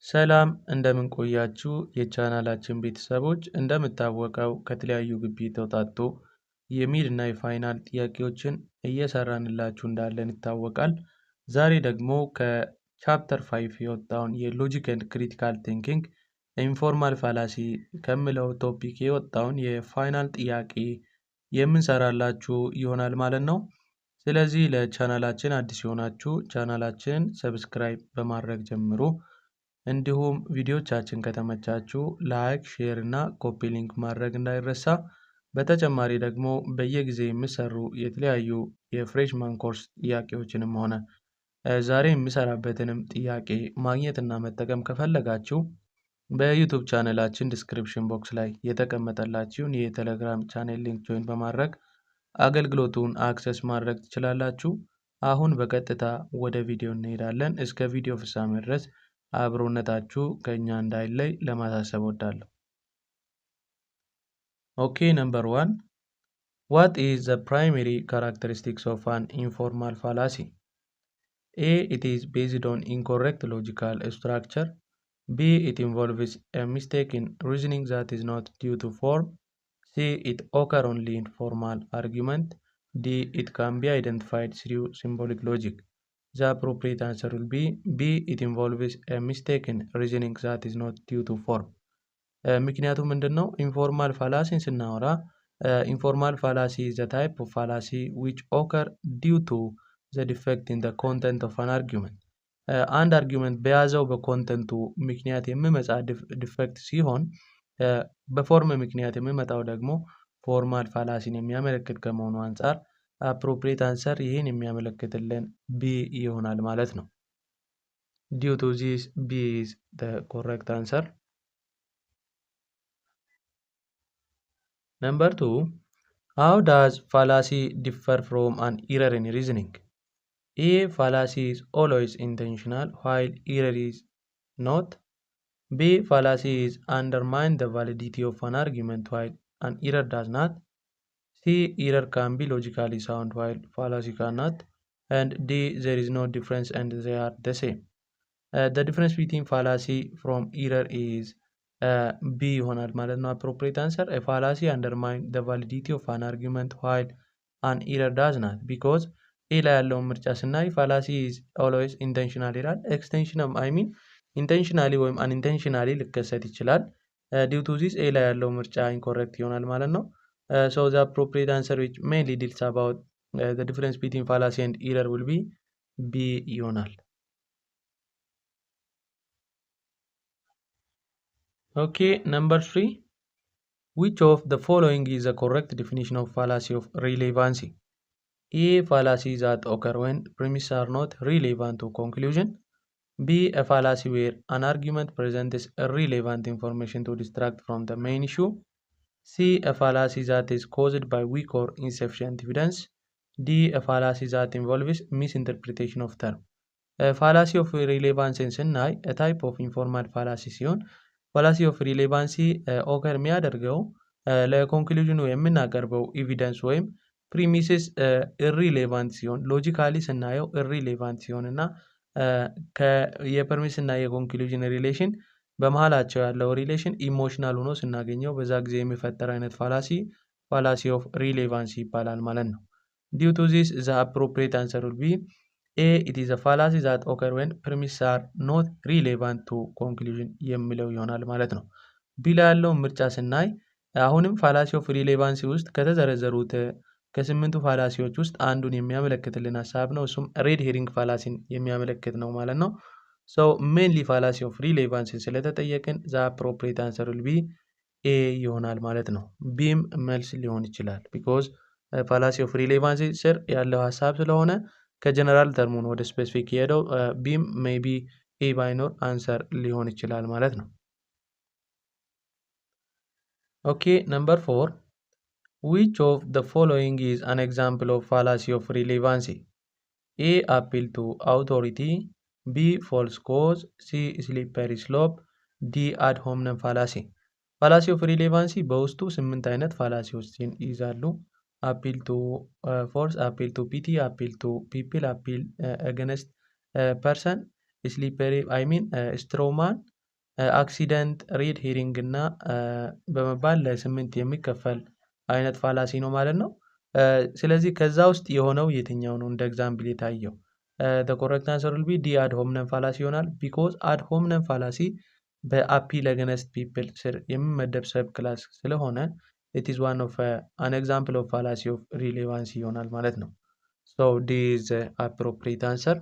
ሰላም እንደምን ቆያችሁ የቻናላችን ቤተሰቦች እንደሚታወቀው ከተለያዩ ግቢ የተውጣጡ የሚድ እና የፋይናል ጥያቄዎችን እየሰራንላችሁ እንዳለን ይታወቃል። ዛሬ ደግሞ ከቻፕተር 5 የወጣውን የሎጂክ ኤንድ ክሪቲካል ቲንኪንግ ኢንፎርማል ፋላሲ ከሚለው ቶፒክ የወጣውን የፋይናል ጥያቄ የምንሰራላችሁ ይሆናል ማለት ነው። ስለዚህ ለቻናላችን አዲስ የሆናችሁ ቻናላችንን ሰብስክራይብ በማድረግ ጀምሩ። እንዲሁም ቪዲዮቻችን ከተመቻችሁ ላይክ፣ ሼር እና ኮፒ ሊንክ ማድረግ እንዳይረሳ። በተጨማሪ ደግሞ በየጊዜ የሚሰሩ የተለያዩ የፍሬሽማን ኮርስ ጥያቄዎችንም ሆነ ዛሬ የሚሰራበትንም ጥያቄ ማግኘትና መጠቀም ከፈለጋችሁ በዩቱብ ቻናላችን ዲስክሪፕሽን ቦክስ ላይ የተቀመጠላችሁን የቴሌግራም ቻናል ሊንክ ጆይን በማድረግ አገልግሎቱን አክሰስ ማድረግ ትችላላችሁ። አሁን በቀጥታ ወደ ቪዲዮ እንሄዳለን። እስከ ቪዲዮ ፍጻሜ ድረስ አብሮነታችሁ ከኛ እንዳይለይ ለማሳሰብ ወዳለሁ። ኦኬ ነምበር 1 What is the primary characteristics of an informal fallacy? A. It is based on incorrect logical structure. B. It involves a mistake in reasoning that is not due to form. C. It occurs only in formal argument. D. It can be identified through symbolic logic. The appropriate answer will be B. It involves a mistake in reasoning that is not due to form. ምክንያቱም ምንድነው? ኢንፎርማል ፋላሲን ስናወራ ኢንፎርማል ፋላሲ is a type of fallacy which occur due to the defect in the content of an argument. አንድ አርጊውመንት በያዘው በኮንተንቱ ምክንያት የሚመጣ ዲፌክት ሲሆን በፎርም ምክንያት የሚመጣው ደግሞ ፎርማል ፋላሲን የሚያመለክት ከመሆኑ አንፃር appropriate answer ይህን የሚያመለክትልን B ይሆናል ማለት ነው። Due to this, B is the correct answer. Number 2, how does fallacy differ from an error in reasoning? A. Fallacy is always intentional while error is not. B. Fallacy is undermine the validity of an argument while an error does not. C. Error can be logically sound while fallacy cannot. And D. There is no difference and they are the same. The difference between fallacy from error is B ይሆናል ማለት ነው። appropriate answer. A fallacy undermine the validity of an argument while an error does not. Because A ላይ ያለውን ምርጫ ስናይ fallacy is always intentional ይላል። extension I mean intentionally ወይም unintentionally ሊከሰት ይችላል። due to this A ላይ ያለው ምርጫ incorrect ይሆናል ማለት ነው። So the appropriate answer which mainly deals about the difference between fallacy and error will be B ይሆናል። Okay, number 3. Which of the following is the correct definition of fallacy of relevancy? A. Fallacy that occur when premises are not relevant to conclusion. B. A fallacy where an argument presents irrelevant information to distract from the main issue. C. A fallacy that is caused by weak or insufficient evidence. D. A fallacy that involves misinterpretation of term. Fallacy of relevancy ስናይ a type of informal fallacy ሲሆን ፋላሲ ኦፍ ሪሌቫንሲ ኦከር የሚያደርገው ለኮንክሉዥኑ የምናቀርበው ኤቪደንስ ወይም ፕሪሚሲስ ኢሪሌቫንት ሲሆን ሎጂካሊ ስናየው ኢሪሌቫንት ሲሆን እና የፕሪሚስ እና የኮንክሉዥን ሪሌሽን በመሃላቸው ያለው ሪሌሽን ኢሞሽናል ሆኖ ስናገኘው በዛ ጊዜ የሚፈጠር አይነት ፋላሲ ኦፍ ሪሌቫንሲ ይባላል ማለት ነው። ዲው ቱ ዚስ ዘ አፕሮፕሪየት አንሰር ዊል ቢ A. It is a fallacy that occur when premises are not relevant to conclusion የሚለው ይሆናል ማለት ነው። ቢ ላይ ያለውን ምርጫ ስናይ አሁንም ፋላሲ ኦፍ ሪሌቫንሲ ውስጥ ከተዘረዘሩት ከስምንቱ ፋላሲዎች ውስጥ አንዱን የሚያመለክትልን ሀሳብ ነው። እሱም ሬድ ሄሪንግ ፋላሲን የሚያመለክት ነው ማለት ነው። So mainly fallacy of relevancy ስለተጠየቅን the appropriate answer will be A ይሆናል ማለት ነው። ቢም መልስ ሊሆን ይችላል because fallacy of relevancy ስር ያለው ሀሳብ ስለሆነ ከጀነራል ተርሙን ወደ ስፔሲፊክ የሄደው ቢም ሜቢ ኤ ባይኖር አንሰር ሊሆን ይችላል ማለት ነው። ኦኬ ነምበር 4 which of the following is an example of fallacy of relevancy? A. appeal to authority. B. false cause. C. slippery slope. D. ad hominem fallacy. fallacy of relevancy በውስጡ 8 አይነት ፋላሲዎችን ይይዛሉ። appeal to force, appeal to pity, appeal to people, appeal against person, slippery I mean straw man, አክሲደንት፣ ሬድ ሄሪንግ እና በመባል ለ8 የሚከፈል አይነት ፋላሲ ነው ማለት ነው። ስለዚህ ከዛ ውስጥ የሆነው የትኛው ነው እንደ ኤግዛምፕል የታየው? the correct answer will be ዲ አድ ሆምነም ፋላሲ ይሆናል። ቢኮዝ አድ ሆምነም ፋላሲ በአፒል አገንስት ፒፕል ስር የሚመደብ ሰብ ክላስ ስለሆነ it is one of an example of fallacy of relevancy ይሆናል ማለት ነው። so D is the appropriate answer.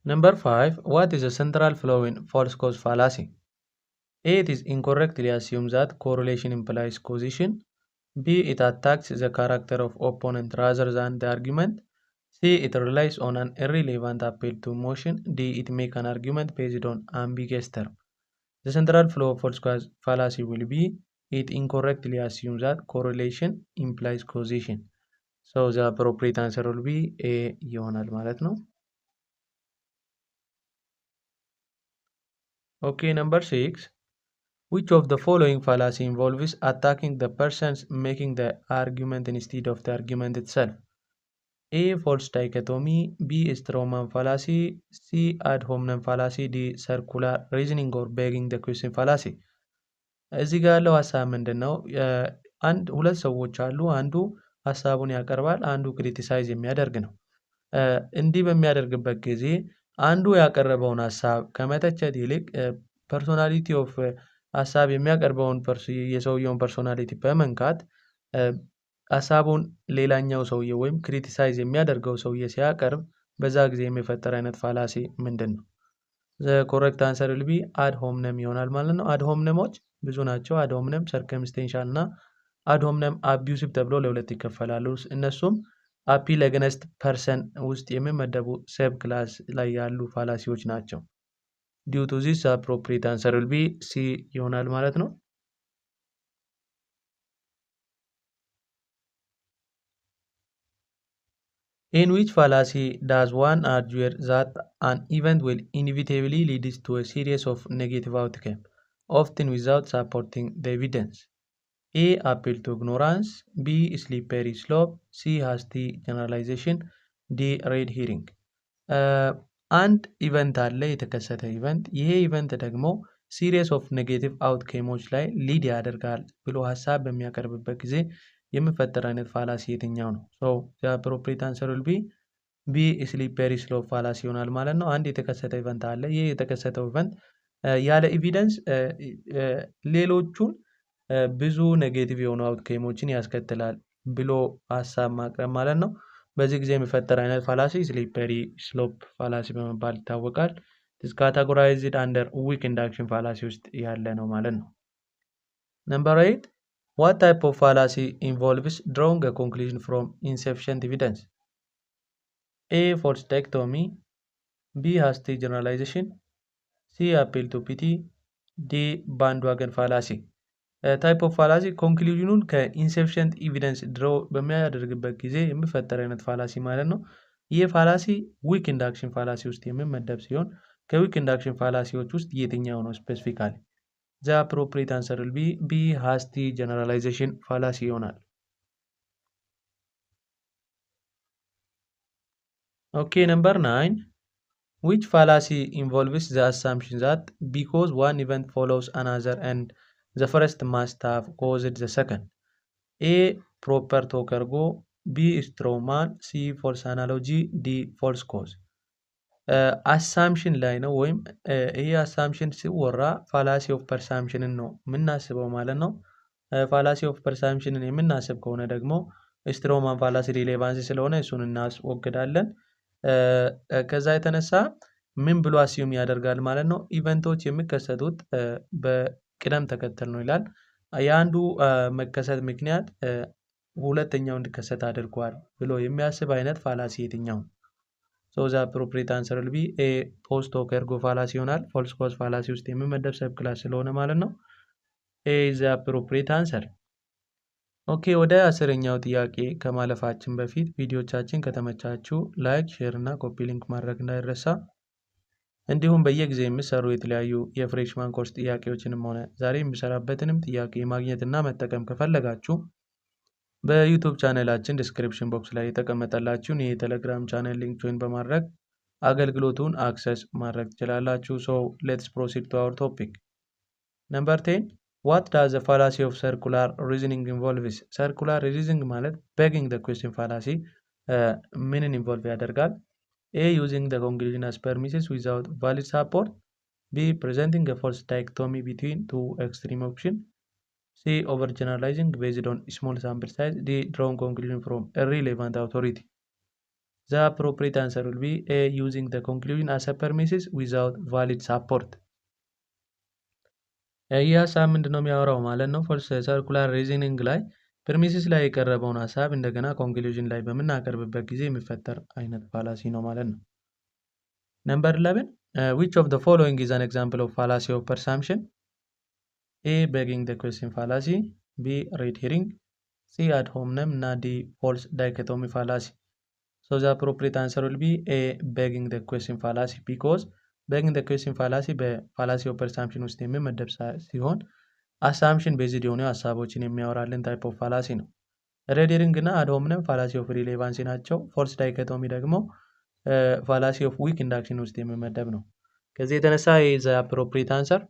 Number 5. What is a central flaw in false cause fallacy? A. It is incorrectly assumed that correlation implies causation. B. It attacks the character of opponent rather than the argument. C. It relies on an irrelevant appeal to emotion. D. It makes an argument based on ambiguous term. The central flaw of false cause fallacy will be it incorrectly assumes that correlation implies causation. So the appropriate answer will be A ይሆናል ማለት ነው። Okay, number 6. Which of the following fallacy involves attacking the persons making the argument instead of the argument itself? A. False dichotomy. B. straw man fallacy. C. ad hominem fallacy. D. circular reasoning or begging the question fallacy. እዚህ ጋር ያለው ሀሳብ ምንድን ነው? ሁለት ሰዎች አሉ። አንዱ ሀሳቡን ያቀርባል፣ አንዱ ክሪቲሳይዝ የሚያደርግ ነው። እንዲህ በሚያደርግበት ጊዜ አንዱ ያቀረበውን ሀሳብ ከመተቸት ይልቅ ፐርሶናሊቲ ኦፍ ሀሳብ የሚያቀርበውን የሰውየውን ፐርሶናሊቲ በመንካት ሀሳቡን ሌላኛው ሰውዬ ወይም ክሪቲሳይዝ የሚያደርገው ሰውዬ ሲያቀርብ በዛ ጊዜ የሚፈጠር አይነት ፋላሲ ምንድን ነው? ኮሬክት አንሰር will be ad hominem ይሆናል ማለት ነው። አድ ሆምነሞች ብዙ ናቸው። አድ ሆምነም፣ ሰርከምስቴንሻል እና አድ ሆምነም አቢዩሲቭ ተብሎ ለሁለት ይከፈላሉ። እነሱም አፒል አገንስት ፐርሰን ውስጥ የሚመደቡ ሰብ ክላስ ላይ ያሉ ፋላሲዎች ናቸው። ዲው ቱ ዚስ አፕሮፕሪየት አንሰር will be C ይሆናል ማለት ነው። In which fallacy does one argue that an event will inevitably lead to a series of negative outcomes, often without supporting the evidence? A. Appeal to ignorance. B. Slippery slope. C. Hasty generalization. D. red herring. አንድ ኢቨንት አለ፣ የተከሰተ ኢቨንት። ይሄ ኢቨንት ደግሞ ሲሪየስ ኦፍ ኔጌቲቭ አውትኬሞች ላይ ሊድ ያደርጋል ብሎ ሀሳብ በሚያቀርብበት ጊዜ የሚፈጠር አይነት ፋላሲ የትኛው ነው? the appropriate answer will be B. slippery slope ፋላሲ ይሆናል ማለት ነው። አንድ የተከሰተ ኢቨንት አለ። ይህ የተከሰተው ኢቨንት ያለ ኤቪደንስ ሌሎቹን ብዙ ኔጌቲቭ የሆኑ አውትኬሞችን ያስከትላል ብሎ ሀሳብ ማቅረብ ማለት ነው። በዚህ ጊዜ የሚፈጠር አይነት ፋላሲ ስሊፐሪ ስሎፕ ፋላሲ በመባል ይታወቃል። ካታጎራይዝድ አንደር ዊክ ኢንዳክሽን ፋላሲ ውስጥ ያለ ነው ማለት ነው። ነምበር 8. What type of fallacy involves drawing a conclusion from insufficient evidence? A. False dichotomy. B. Hasty generalization. C. Appeal to pity. D. bandwagon fallacy. ታይፕ ኦፍ ፋላሲ ኮንክሉዥኑን ከኢንሰፊሽንት ኤቪደንስ ድሮ በሚያደርግበት ጊዜ የሚፈጠር አይነት ፋላሲ ማለት ነው። ይህ ፋላሲ ዊክ ኢንዳክሽን ፋላሲ ውስጥ የሚመደብ ሲሆን ከዊክ ኢንዳክሽን ፋላሲዎች ውስጥ የትኛው ነው ስፔሲፊካሊ? ዘ አፕሮፕሪየት አንሰር will be B. ሃስቲ ጀነራላይዜሽን ፋላሲ ይሆናል። ኦኬ ነምበር 9. which fallacy involves the assumption that because one event follows another and the first must have caused the second? A. proper talk ergo. B. straw man. C. false analogy. D. false cause. አሳምሽን ላይ ነው ወይም ይሄ አሳምሽን ሲወራ ፋላሲ ኦፍ ፐርሳምሽንን ነው የምናስበው ማለት ነው። ፋላሲ ኦፍ ፐርሳምሽንን የምናስብ ከሆነ ደግሞ ስትሮማን ፋላሲ ሪሌቫንሲ ስለሆነ እሱን እናስወግዳለን። ከዛ የተነሳ ምን ብሎ አሲዩም ያደርጋል ማለት ነው? ኢቨንቶች የሚከሰቱት በቅደም ተከተል ነው ይላል። የአንዱ መከሰት ምክንያት ሁለተኛው እንዲከሰት አድርጓል ብሎ የሚያስብ አይነት ፋላሲ የትኛው? so the appropriate answer will be A. post hoc ergo ፋላሲ ይሆናል። false cause ፋላሲ ውስጥ የሚመደብ ሰብ ክላስ ስለሆነ ማለት ነው። A is the appropriate answer. ኦኬ ወደ 10ኛው ጥያቄ ከማለፋችን በፊት ቪዲዮቻችን ከተመቻችሁ ላይክ፣ ሼር እና ኮፒ ሊንክ ማድረግ እንዳይረሳ። እንዲሁም በየጊዜው የሚሰሩ የተለያዩ የፍሬሽማን ኮርስ ጥያቄዎችንም ሆነ ዛሬ የሚሰራበትንም ጥያቄ ማግኘት እና መጠቀም ከፈለጋችሁ በዩቲዩብ ቻናላችን ዲስክሪፕሽን ቦክስ ላይ የተቀመጠላችሁን የቴሌግራም ቻናል ሊንክ ጆይን በማድረግ አገልግሎቱን አክሰስ ማድረግ ትችላላችሁ። ሶ ሌትስ ፕሮሲድ ቱ አወር ቶፒክ። ነምበር 10 ዋት ዳዝ ዘ ፋላሲ ኦፍ ሰርኩላር ሪዝኒንግ ኢንቮልቭስ? ሰርኩላር ሪዝኒንግ ማለት ቤጊንግ ዘ ኩዌስችን ፋላሲ ምንን ኢንቮልቭ ያደርጋል? ኤ ዩዚንግ ዘ ኮንክሉዥን አስ ፐርሚስስ ዊዛውት ቫሊድ ሳፖርት፣ ቢ ፕሬዘንቲንግ a false dichotomy between two extreme options, C overgeneralizing based on small sample size, D drawing conclusion from irrelevant authority. The appropriate answer will be A using the conclusion as a premises without valid support. ይህ ሀሳብ ምንድን ነው የሚያወራው ማለት ነው? ሰርኩላር ሪዝኒንግ ላይ ፕሪሚሲስ ላይ የቀረበውን ሀሳብ እንደገና ኮንክሉዥን ላይ በምናቀርብበት ጊዜ የሚፈጠር አይነት ፋላሲ ነው ማለት ነው። ነምበር 11 which of the following is an example of fallacy of presumption? A begging the question fallacy, B red herring, C ad hominem እና D false dichotomy fallacy. So the appropriate answer will be A begging the question fallacy because begging the question fallacy በፋላሲ ኦፍ ፐርሳምፕሽን ውስጥ የሚመደብ ሲሆን አሳምፕሽን ቤዝድ የሆኑ ሀሳቦችን የሚያወራልን ታይፕ ኦፍ ፋላሲ ነው። ሬድ ሄሪንግ እና አድ ሆምነም ፋላሲ ኦፍ ሪሌቫንሲ ናቸው። ፎልስ ዳይኮቶሚ ደግሞ ፋላሲ ኦፍ ዊክ ኢንዳክሽን ውስጥ የሚመደብ ነው። ከዚህ የተነሳ ዘ አፕሮፕሪየት አንሰር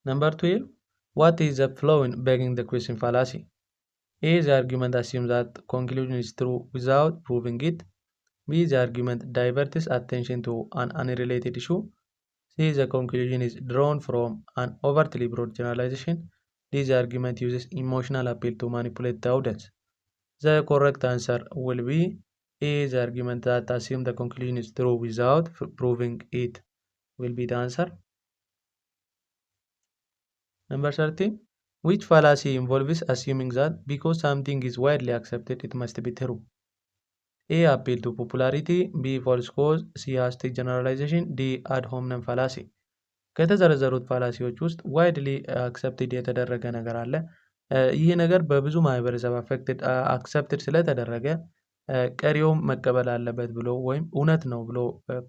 ነምበር 12 what is the flowing begging the question fallacy? A the argument assumes that conclusion is true without proving it, B the argument diverts attention to an unrelated issue, C the conclusion is drawn from an overtly broad generalization, D the argument uses emotional appeal to manipulate the audience. The correct answer will be A the argument that assumes the conclusion is true without proving it will be the answer. Number 13 which fallacy involves assuming that because something is widely accepted it must be true? A appeal to popularity, B false cause, C hasty generalization, D ad hominem fallacy. ከተዘረዘሩት ፋላሲዎች ውስጥ ዋይድሊ አክሰፕትድ የተደረገ ነገር አለ። ይህ ነገር በብዙ ማህበረሰብ አክሰፕትድ ስለተደረገ ቀሪውም መቀበል አለበት ብሎ ወይም እውነት ነው ብሎ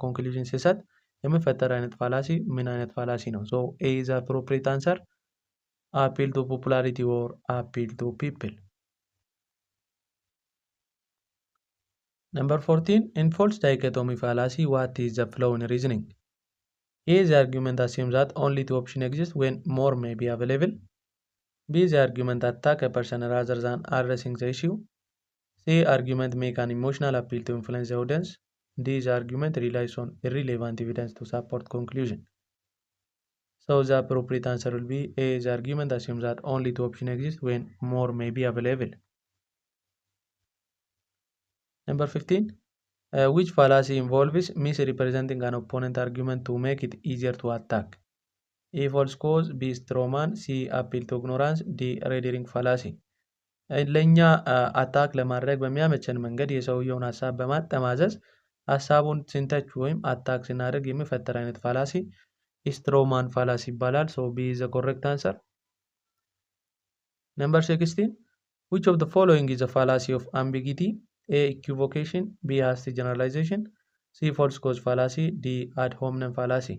ኮንክሉዥን ሲሰጥ የሚፈጠር አይነት ፋላሲ ምን አይነት ፋላሲ ነው? ሶ ኤ ኢዝ አፕሮፕሪየት አንሰር appeal to popularity or appeal to people. Number 14 in false dichotomy fallacy what is the flow in reasoning? A the argument assumes that only two options exist when more may be available, B the argument attack a person rather than addressing the issue, C argument make an emotional appeal to influence the audience, D the argument relies on irrelevant evidence to support conclusion. So the appropriate answer will be A the argument assumes that only two options exist when more may be available. Number 15 which fallacy involves misrepresenting an opponent argument to make it easier to attack? A false cause, B straw man, C appeal to ignorance, D red herring fallacy. ለእኛ አታክ ለማድረግ በሚያመቸን መንገድ የሰውየውን ሀሳብ በማጠማዘዝ ሀሳቡን ስንተች ወይም አታክ ስናደርግ የሚፈጠር አይነት ፋላሲ ስትሮማን ፋላሲ ይባላል። ሶ ቢ is the correct answer. Number 16 which of the following is a fallacy of ambiguity? A equivocation, B hasty generalization, C false cause fallacy, D ad hominem fallacy.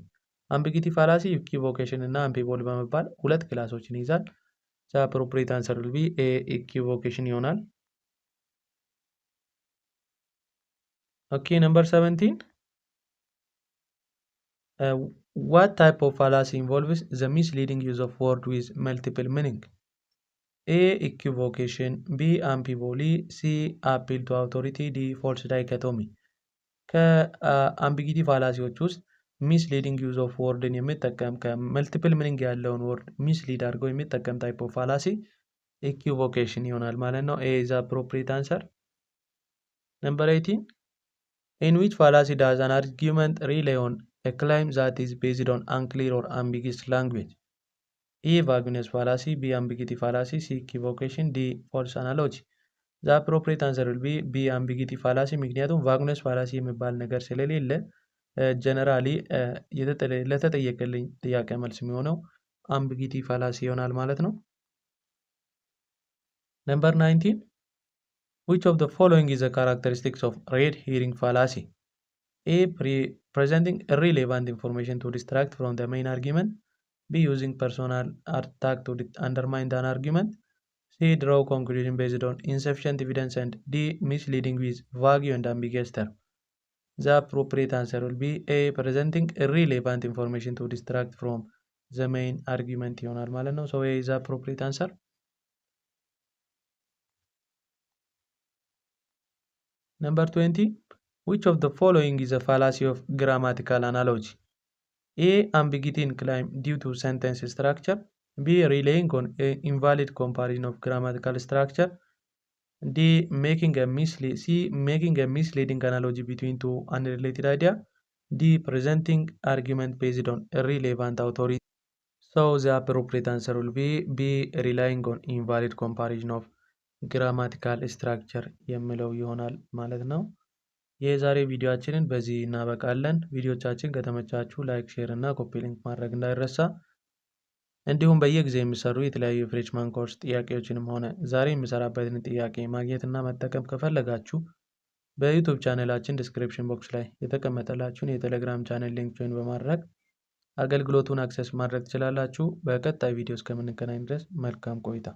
ambiguity fallacy equivocation እና አምቢቮል በመባል ሁለት ክላሶችን ይዛል። the appropriate answer will be A equivocation ይሆናል። Okay, number 17 what type of fallacy involves the misleading use of word with multiple meaning? A equivocation, B ambivoly, C appeal to authority, D false dichotomy. ከአምቢጊቲ ፋላሲዎች ውስጥ ሚስሊዲንግ ዩዝ ኦፍ ወርድን የሚጠቀም ከመልቲፕል ሚኒንግ ያለውን ወርድ ሚስሊድ አድርገው የሚጠቀም ታይፕ ኦፍ ፋላሲ ኢኩቮኬሽን ይሆናል ማለት ነው። ኤ ኢዝ አፕሮፕሪየት አንሰር። ነምበር 18 in which fallacy does an argument rely on a claim that is based on unclear or ambiguous language? A vagueness fallacy, B ambiguity fallacy, C equivocation, D false analogy. the appropriate answer will be B ambiguity fallacy ምክንያቱም vagueness fallacy የሚባል ነገር ስለሌለ ጀነራሊ ለተጠየቀልኝ ጥያቄ መልስ የሚሆነው ambiguity fallacy ይሆናል ማለት ነው። Number 19 which of the following is the characteristics of red herring fallacy? A presenting irrelevant information to distract from the main argument, B using personal attack to undermine an argument, C. Draw conclusion based on insufficient evidence, and D. Misleading with vague and ambiguous term. The appropriate answer will be A. Presenting irrelevant information to distract from the main argument ይሆናል ማለት ነው። So A is the appropriate answer. Number 20. Which of the following is a fallacy of grammatical analogy? A. Ambiguity in claim due to sentence structure. B. Relying on an invalid comparison of grammatical structure. D. Making a misleading analogy between two unrelated ideas. D. Presenting argument based on irrelevant authority. So the appropriate answer will be B. Relying on invalid comparison of grammatical structure የሚለው ይሆናል ማለት ነው። የዛሬ ቪዲዮአችንን በዚህ እናበቃለን። ቪዲዮቻችን ከተመቻችሁ ላይክ፣ ሼር እና ኮፒ ሊንክ ማድረግ እንዳይረሳ። እንዲሁም በየጊዜው የሚሰሩ የተለያዩ የፍሬሽማን ኮርስ ጥያቄዎችንም ሆነ ዛሬ የምሰራበትን ጥያቄ ማግኘት እና መጠቀም ከፈለጋችሁ በዩቲዩብ ቻናላችን ዲስክሪፕሽን ቦክስ ላይ የተቀመጠላችሁን የቴሌግራም ቻናል ሊንክ ጆይን በማድረግ አገልግሎቱን አክሰስ ማድረግ ትችላላችሁ። በቀጣይ ቪዲዮ እስከምንገናኝ ድረስ መልካም ቆይታ